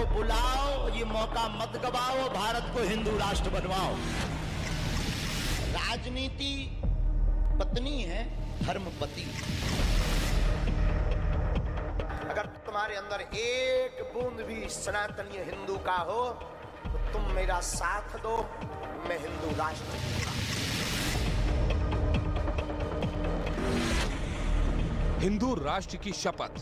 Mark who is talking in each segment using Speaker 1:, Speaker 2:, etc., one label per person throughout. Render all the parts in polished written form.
Speaker 1: उनको बुलाओ, ये मौका मत गवाओ, भारत को हिंदू राष्ट्र बनवाओ। राजनीति पत्नी है, धर्म पति। अगर तुम्हारे अंदर एक बूंद भी सनातनीय हिंदू का हो तो तुम मेरा साथ दो, मैं हिंदू राष्ट्र दूंगा।
Speaker 2: हिंदू राष्ट्र की शपथ,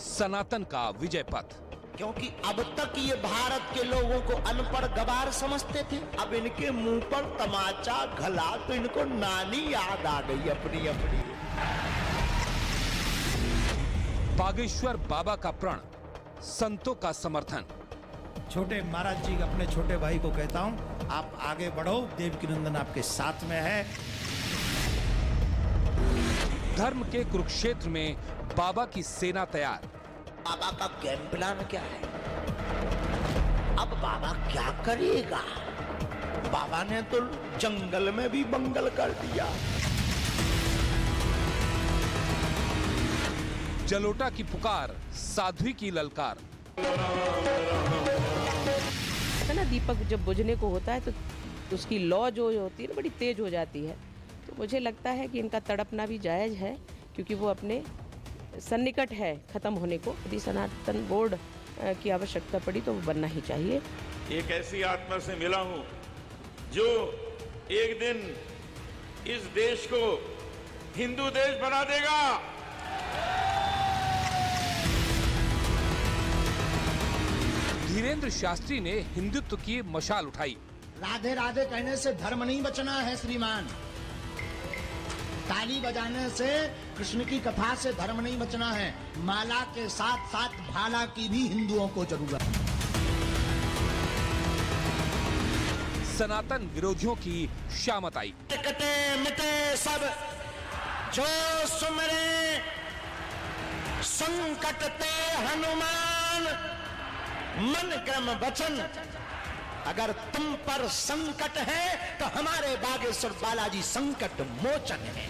Speaker 2: सनातन का विजय पथ।
Speaker 1: क्योंकि अब तक ये भारत के लोगों को अनपढ़ गवार समझते थे, अब इनके मुंह पर तमाचा घला तो इनको नानी याद आ गई अपनी अपनी।
Speaker 2: बागेश्वर बाबा का प्रण, संतों का समर्थन।
Speaker 3: छोटे महाराज जी अपने छोटे भाई को कहता हूं, आप आगे बढ़ो, देवकीनंदन आपके साथ में है।
Speaker 2: धर्म के कुरुक्षेत्र में बाबा की सेना तैयार।
Speaker 1: बाबा का गेम प्लान क्या है? अब बाबा क्या करेगा? बाबा ने तो जंगल में भी मंगल कर दिया।
Speaker 2: जलोटा की पुकार, साध्वी की ललकार।
Speaker 4: ना दीपक जब बुझने को होता है तो उसकी लौ जो होती है ना बड़ी तेज हो जाती है। तो मुझे लगता है कि इनका तड़पना भी जायज है, क्योंकि वो अपने सन्निकट है खत्म होने को। यदि सनातन बोर्ड की आवश्यकता पड़ी तो वो बनना ही चाहिए।
Speaker 5: एक ऐसी आत्मा से मिला हूं जो एक दिन इस देश को हिंदू देश बना देगा।
Speaker 2: धीरेन्द्र शास्त्री ने हिंदुत्व की मशाल उठाई।
Speaker 1: राधे राधे कहने से धर्म नहीं बचना है श्रीमान। ताली बजाने से, कृष्ण की कथा से धर्म नहीं बचना है। माला के साथ साथ भाला की भी हिंदुओं को जरूरत है।
Speaker 2: सनातन विरोधियों की शामत आई।
Speaker 1: कटे मिटे सब जो सुमरे, संकट ते हनुमान, मन क्रम वचन। अगर तुम पर संकट है तो हमारे बागेश्वर बालाजी संकट मोचन है।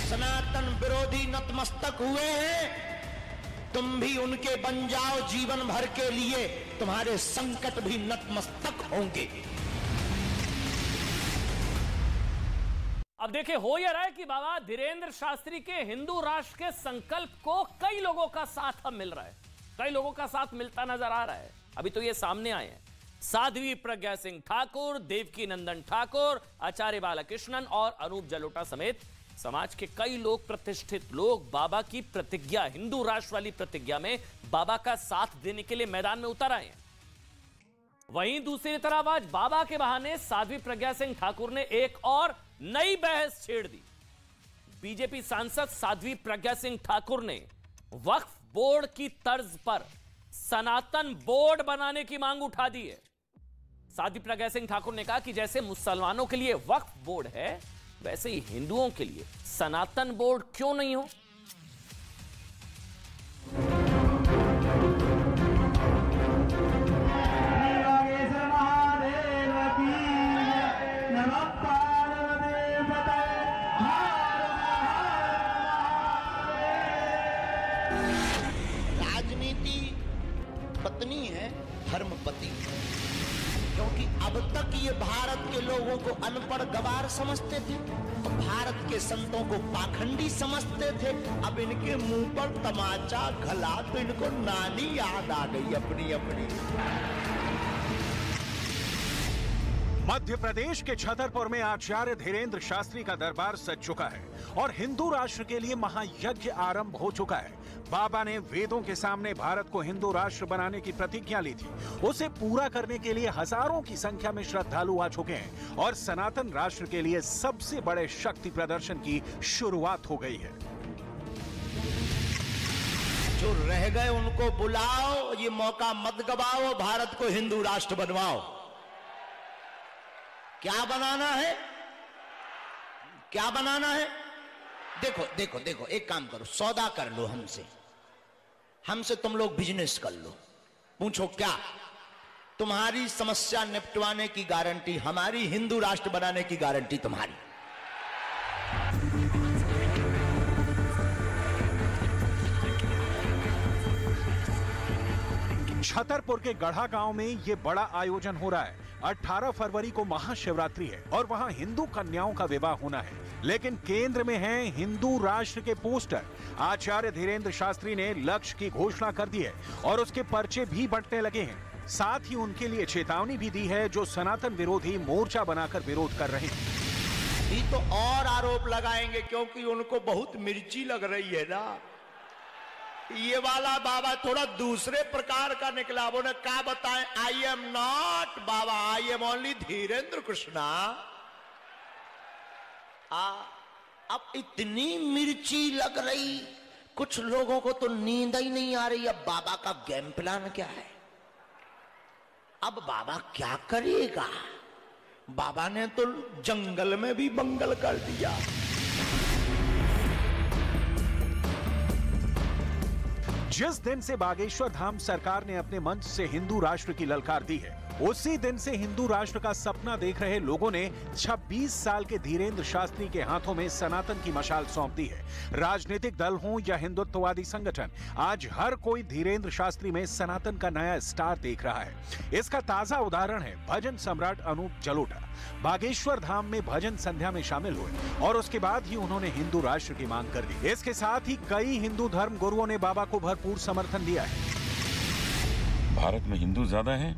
Speaker 1: सनातन विरोधी नतमस्तक हुए हैं, तुम भी उनके बन जाओ जीवन भर के लिए, तुम्हारे संकट भी नतमस्तक होंगे।
Speaker 6: अब देखिए, हो यह रहा है कि बाबा धीरेन्द्र शास्त्री के हिंदू राष्ट्र के संकल्प को कई लोगों का साथ अब मिल रहा है, कई लोगों का साथ मिलता नजर आ रहा है। अभी तो ये सामने आए हैं, साध्वी प्रज्ञा सिंह ठाकुर, देवकीनंदन ठाकुर, आचार्य बालकृष्णन और अनूप जलोटा समेत समाज के कई लोग, प्रतिष्ठित लोग बाबा की प्रतिज्ञा, हिंदू राष्ट्र वाली प्रतिज्ञा में बाबा का साथ देने के लिए मैदान में उतर आए हैं। वहीं दूसरी तरफ आज बाबा के बहाने साध्वी प्रज्ञा सिंह ठाकुर ने एक और नई बहस छेड़ दी। बीजेपी सांसद साध्वी प्रज्ञा सिंह ठाकुर ने वक्फ बोर्ड की तर्ज पर सनातन बोर्ड बनाने की मांग उठा दी है। साध्वी प्रज्ञा सिंह ठाकुर ने कहा कि जैसे मुसलमानों के लिए वक्फ बोर्ड है, वैसे ही हिंदुओं के लिए सनातन बोर्ड क्यों नहीं हो।
Speaker 1: राजनीति पत्नी है, धर्म पति। क्योंकि अब तक ये भारत के लोगों को अनपढ़ गवार समझते थे, भारत के संतों को पाखंडी समझते थे। अब इनके मुंह पर तमाचा घला तो इनको नानी याद आ गई अपनी अपनी।
Speaker 7: मध्य प्रदेश के छतरपुर में आचार्य धीरेन्द्र शास्त्री का दरबार सज चुका है और हिंदू राष्ट्र के लिए महायज्ञ आरंभ हो चुका है। बाबा ने वेदों के सामने भारत को हिंदू राष्ट्र बनाने की प्रतिज्ञा ली थी। उसे पूरा करने के लिए हजारों की संख्या में श्रद्धालु आ चुके हैं और सनातन राष्ट्र के लिए सबसे बड़े शक्ति प्रदर्शन की शुरुआत हो गई है।
Speaker 1: जो रह गए उनको बुलाओ, ये मौका मत गवाओ, भारत को हिंदू राष्ट्र बनवाओ। क्या बनाना है? क्या बनाना है? देखो देखो देखो, एक काम करो, सौदा कर लो हमसे तुम लोग बिजनेस कर लो। पूछो क्या? तुम्हारी समस्या निपटवाने की गारंटी हमारी, हिंदू राष्ट्र बनाने की गारंटी तुम्हारी।
Speaker 7: छतरपुर के गढ़ा गांव में ये बड़ा आयोजन हो रहा है। 18 फरवरी को महाशिवरात्रि है और वहां हिंदू कन्याओं का विवाह होना है, लेकिन केंद्र में है हिंदू राष्ट्र के पोस्टर। आचार्य धीरेंद्र शास्त्री ने लक्ष्य की घोषणा कर दी है और उसके पर्चे भी बंटने लगे हैं। साथ ही उनके लिए चेतावनी भी दी है जो सनातन विरोधी मोर्चा बनाकर विरोध कर रहे हैं।
Speaker 1: ये तो और आरोप लगाएंगे क्योंकि उनको बहुत मिर्ची लग रही है ना। ये वाला बाबा थोड़ा दूसरे प्रकार का निकला। वो ने क्या बताएं, I am not Baba, I am only Dhirendra Krishna. अब इतनी मिर्ची लग रही, कुछ लोगों को तो नींद ही नहीं आ रही। अब बाबा का गेम प्लान क्या है? अब बाबा क्या करेगा? बाबा ने तो जंगल में भी बंगल कर दिया।
Speaker 7: जिस दिन से बागेश्वर धाम सरकार ने अपने मंच से हिंदू राष्ट्र की ललकार दी है, उसी दिन से हिंदू राष्ट्र का सपना देख रहे लोगों ने 26 साल के धीरेंद्र शास्त्री के हाथों में सनातन की मशाल सौंप दी है। राजनीतिक दल हों या हिंदुत्ववादी संगठन, आज हर कोई धीरेंद्र शास्त्री में सनातन का नया स्टार देख रहा है। इसका ताजा उदाहरण है भजन सम्राट अनूप जलोटा। बागेश्वर धाम में भजन संध्या में शामिल हुए और उसके बाद ही उन्होंने हिंदू राष्ट्र की मांग कर दी। इसके साथ ही कई हिंदू धर्म गुरुओं ने बाबा को भरपूर समर्थन दिया है।
Speaker 8: भारत में हिंदू ज्यादा है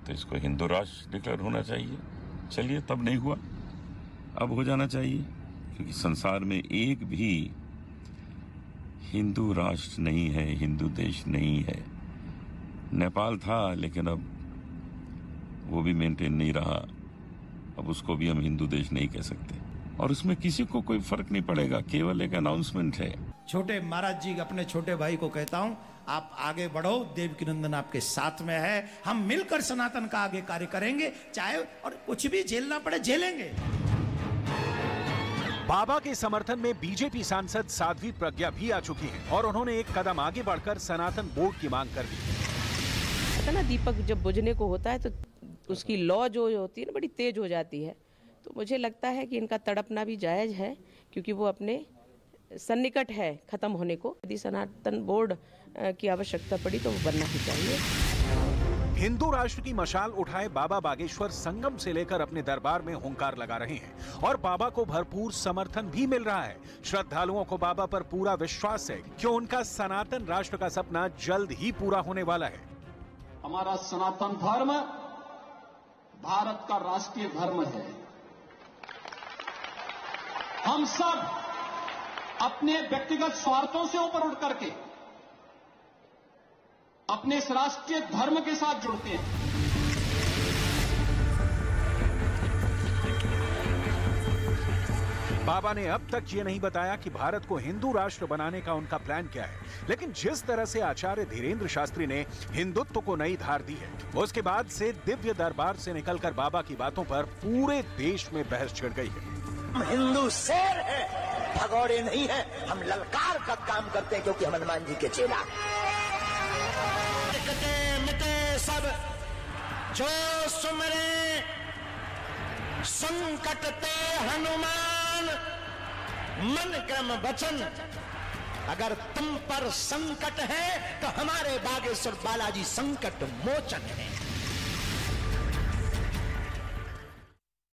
Speaker 8: तो इसको हिंदू राष्ट्र डिक्लेयर होना चाहिए। चलिए, तब नहीं हुआ, अब हो जाना चाहिए, क्योंकि संसार में एक भी हिंदू राष्ट्र नहीं है, हिंदू देश नहीं है। नेपाल था लेकिन अब वो भी मेंटेन नहीं रहा, अब उसको भी हम हिंदू देश नहीं कह सकते और उसमें किसी को कोई फर्क नहीं पड़ेगा, केवल एक अनाउंसमेंट है।
Speaker 3: छोटे महाराज जी अपने छोटे भाई को कहता हूं, आप आगे बढ़ो, देवकी नंदन आपके साथ में है। हम मिलकर सनातन का आगे कार्य करेंगे, चाहे और कुछ भी झेलना पड़े झेलेंगे।
Speaker 7: बाबा के समर्थन में बीजेपी सांसद साध्वी प्रज्ञा भी आ चुकी हैं और उन्होंने एक कदम आगे बढ़कर सनातन बोर्ड की मांग कर दी।
Speaker 4: पता ना, दीपक जब बुझने को होता है तो उसकी लौ जो होती है ना, बड़ी तेज हो जाती है। तो मुझे लगता है कि इनका तड़पना भी जायज है, क्योंकि वो अपने सन्निकट है खत्म होने को। यदि सनातन बोर्ड की आवश्यकता पड़ी तो वो बनना ही चाहिए।
Speaker 7: हिंदू राष्ट्र की मशाल उठाए बाबा बागेश्वर संगम से लेकर अपने दरबार में हुंकार लगा रहे हैं और बाबा को भरपूर समर्थन भी मिल रहा है। श्रद्धालुओं को बाबा पर पूरा विश्वास है कि उनका सनातन राष्ट्र का सपना जल्द ही पूरा होने वाला है।
Speaker 9: हमारा सनातन धर्म भारत का राष्ट्रीय धर्म है। हम सब अपने व्यक्तिगत स्वार्थों से ऊपर उठ करके अपने इस राष्ट्रीय धर्म के साथ जुड़ते हैं।
Speaker 7: बाबा ने अब तक ये नहीं बताया कि भारत को हिंदू राष्ट्र बनाने का उनका प्लान क्या है, लेकिन जिस तरह से आचार्य धीरेंद्र शास्त्री ने हिंदुत्व को नई धार दी है, उसके बाद से दिव्य दरबार से निकलकर बाबा की बातों पर पूरे देश में बहस छिड़ गई है।
Speaker 1: हम हिंदू शेर है, भगोड़े नहीं है। हम ललकार का काम करते हैं क्योंकि हम हनुमान जी के चेला। मिटे सब जो सुमरे संकट ते हनुमान, मन क्रम वचन। अगर तुम पर संकट है तो हमारे बागेश्वर बालाजी संकट मोचन है।